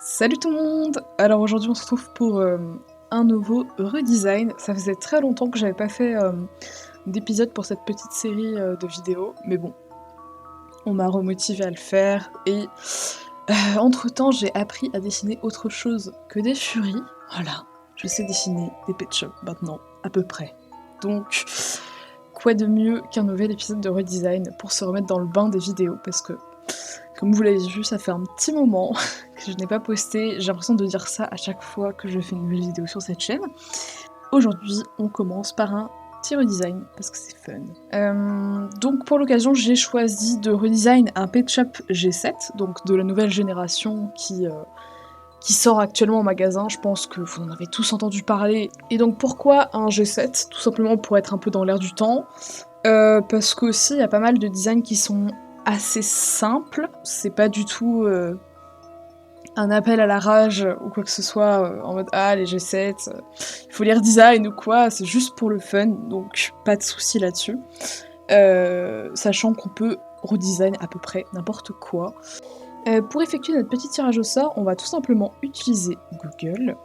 Salut tout le monde! Alors aujourd'hui on se retrouve pour un nouveau redesign. Ça faisait très longtemps que j'avais pas fait d'épisode pour cette petite série de vidéos, mais bon, on m'a remotivé à le faire et entre temps j'ai appris à dessiner autre chose que des furies. Voilà, je sais dessiner des pet shops maintenant, à peu près. Donc, quoi de mieux qu'un nouvel épisode de redesign pour se remettre dans le bain des vidéos, parce que comme vous l'avez vu, ça fait un petit moment que je n'ai pas posté, j'ai l'impression de dire ça à chaque fois que je fais une nouvelle vidéo sur cette chaîne. Aujourd'hui, on commence par un petit redesign, parce que c'est fun. Donc pour l'occasion, j'ai choisi de redesign un Pet Shop G7, donc de la nouvelle génération qui sort actuellement en magasin, je pense que vous en avez tous entendu parler. Et donc pourquoi un G7? Tout simplement pour être un peu dans l'air du temps, parce qu'aussi il y a pas mal de designs qui sont assez simples, c'est pas du tout un appel à la rage ou quoi que ce soit en mode ah les G7, il faut les redesign ou quoi, c'est juste pour le fun, donc pas de soucis là-dessus. Sachant qu'on peut redesign à peu près n'importe quoi. Pour effectuer notre petit tirage au sort, on va tout simplement utiliser Google.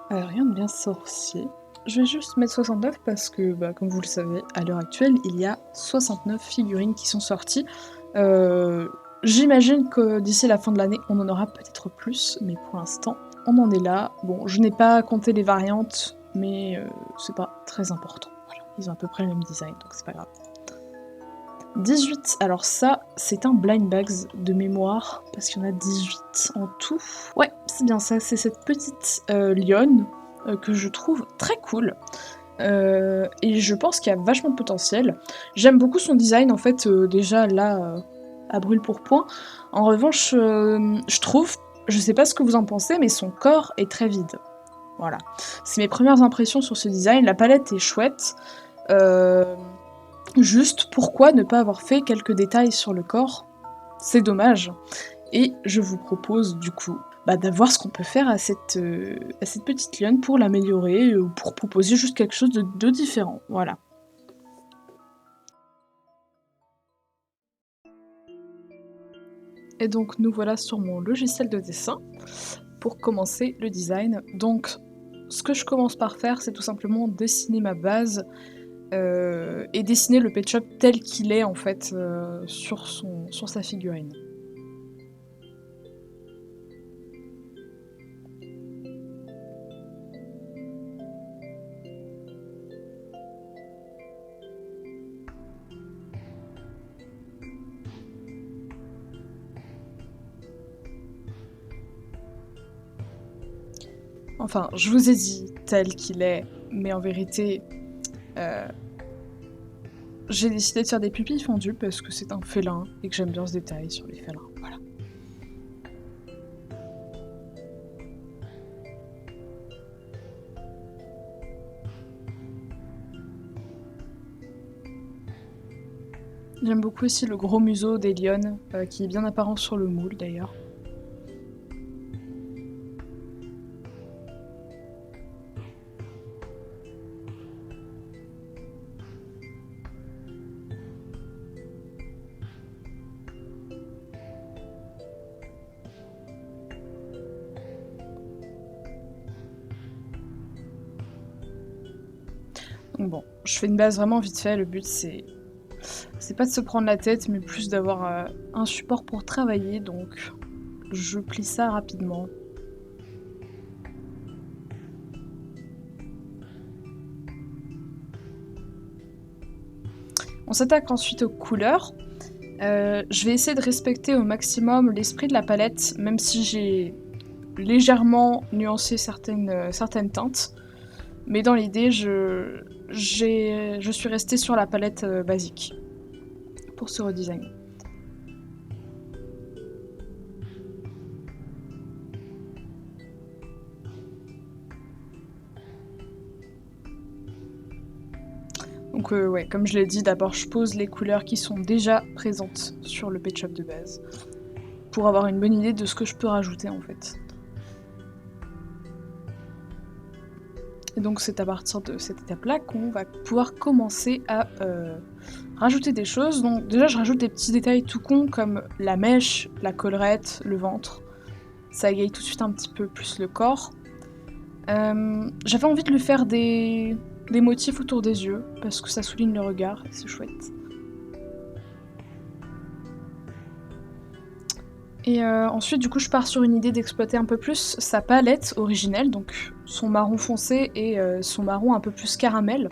Rien de bien sorcier. Je vais juste mettre 69 parce que, comme vous le savez, à l'heure actuelle, il y a 69 figurines qui sont sorties. J'imagine que d'ici la fin de l'année, on en aura peut-être plus, mais pour l'instant, on en est là. Bon, je n'ai pas compté les variantes, mais c'est pas très important. Voilà, ils ont à peu près le même design, donc c'est pas grave. 18, alors ça, c'est un blind bags de mémoire, parce qu'il y en a 18 en tout. Ouais, c'est bien ça, c'est cette petite lionne que je trouve très cool. Et je pense qu'il y a vachement de potentiel. J'aime beaucoup son design, en fait, déjà là, à brûle pour point. En revanche, je trouve, je sais pas ce que vous en pensez, mais son corps est très vide. Voilà. C'est mes premières impressions sur ce design. La palette est chouette. Juste, pourquoi ne pas avoir fait quelques détails sur le corps? C'est dommage. Et je vous propose du coup d'avoir ce qu'on peut faire à cette petite lionne pour l'améliorer, ou pour proposer juste quelque chose de différent, voilà. Et donc nous voilà sur mon logiciel de dessin pour commencer le design. Donc ce que je commence par faire, c'est tout simplement dessiner ma base et dessiner le Pet Shop tel qu'il est en fait sur sa figurine. Enfin, je vous ai dit tel qu'il est, mais en vérité, j'ai décidé de faire des pupilles fendues parce que c'est un félin et que j'aime bien ce détail sur les félins, voilà. J'aime beaucoup aussi le gros museau des lionnes, qui est bien apparent sur le moule d'ailleurs. Donc bon, je fais une base vraiment vite fait, le but c'est pas de se prendre la tête, mais plus d'avoir un support pour travailler, donc je plie ça rapidement. On s'attaque ensuite aux couleurs. Je vais essayer de respecter au maximum l'esprit de la palette, même si j'ai légèrement nuancé certaines teintes. Mais dans l'idée, je suis restée sur la palette basique pour ce redesign. Donc ouais, comme je l'ai dit, d'abord je pose les couleurs qui sont déjà présentes sur le Pet Shop de base, pour avoir une bonne idée de ce que je peux rajouter en fait. Et donc c'est à partir de cette étape-là qu'on va pouvoir commencer à rajouter des choses. Donc déjà je rajoute des petits détails tout cons comme la mèche, la collerette, le ventre. Ça égaye tout de suite un petit peu plus le corps. J'avais envie de lui faire des motifs autour des yeux, parce que ça souligne le regard, c'est chouette. Et ensuite, du coup, je pars sur une idée d'exploiter un peu plus sa palette originelle, donc son marron foncé et son marron un peu plus caramel,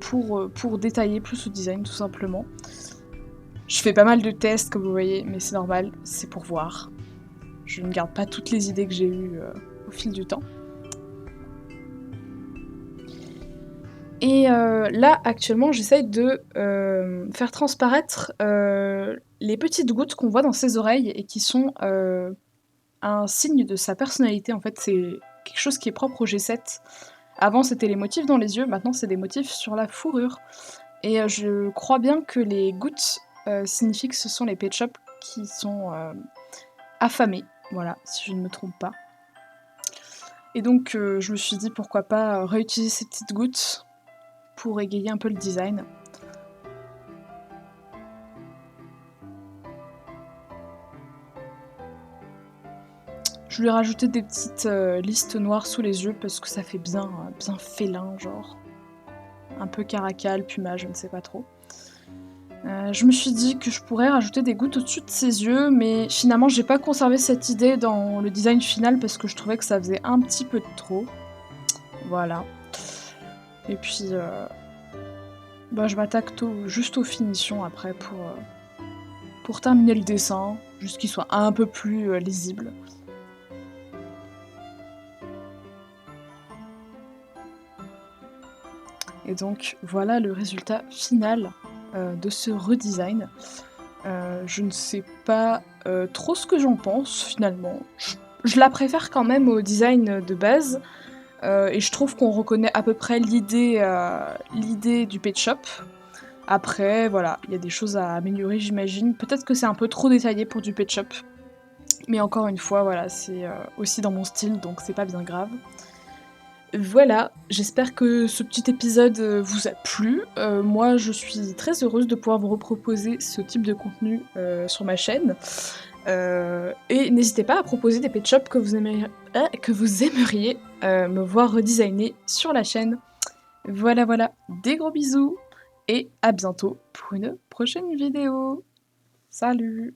pour détailler plus le design, tout simplement. Je fais pas mal de tests, comme vous voyez, mais c'est normal, c'est pour voir. Je ne garde pas toutes les idées que j'ai eues au fil du temps. Et là, actuellement, j'essaye de faire transparaître les petites gouttes qu'on voit dans ses oreilles et qui sont un signe de sa personnalité. En fait, c'est quelque chose qui est propre au G7. Avant, c'était les motifs dans les yeux, maintenant, c'est des motifs sur la fourrure. Et je crois bien que les gouttes signifient que ce sont les Pet Shop qui sont affamés. Voilà, si je ne me trompe pas. Et donc, je me suis dit pourquoi pas réutiliser ces petites gouttes pour égayer un peu le design. Je lui ai rajouté des petites listes noires sous les yeux parce que ça fait bien félin, genre. Un peu caracal, puma, je ne sais pas trop. Je me suis dit que je pourrais rajouter des gouttes au-dessus de ses yeux, mais finalement j'ai pas conservé cette idée dans le design final parce que je trouvais que ça faisait un petit peu de trop. Voilà. Et puis je m'attaque juste aux finitions après pour terminer le dessin, juste qu'il soit un peu plus lisible. Et donc voilà le résultat final de ce redesign. Je ne sais pas trop ce que j'en pense finalement. Je la préfère quand même au design de base. Et je trouve qu'on reconnaît à peu près l'idée du Pet Shop. Après, voilà, il y a des choses à améliorer, j'imagine. Peut-être que c'est un peu trop détaillé pour du Pet Shop. Mais encore une fois, voilà, c'est aussi dans mon style, donc c'est pas bien grave. Voilà, j'espère que ce petit épisode vous a plu. Moi, je suis très heureuse de pouvoir vous reproposer ce type de contenu sur ma chaîne. Et n'hésitez pas à proposer des pet shops que vous aimeriez me voir redesigner sur la chaîne. Voilà, voilà, des gros bisous et à bientôt pour une prochaine vidéo. Salut!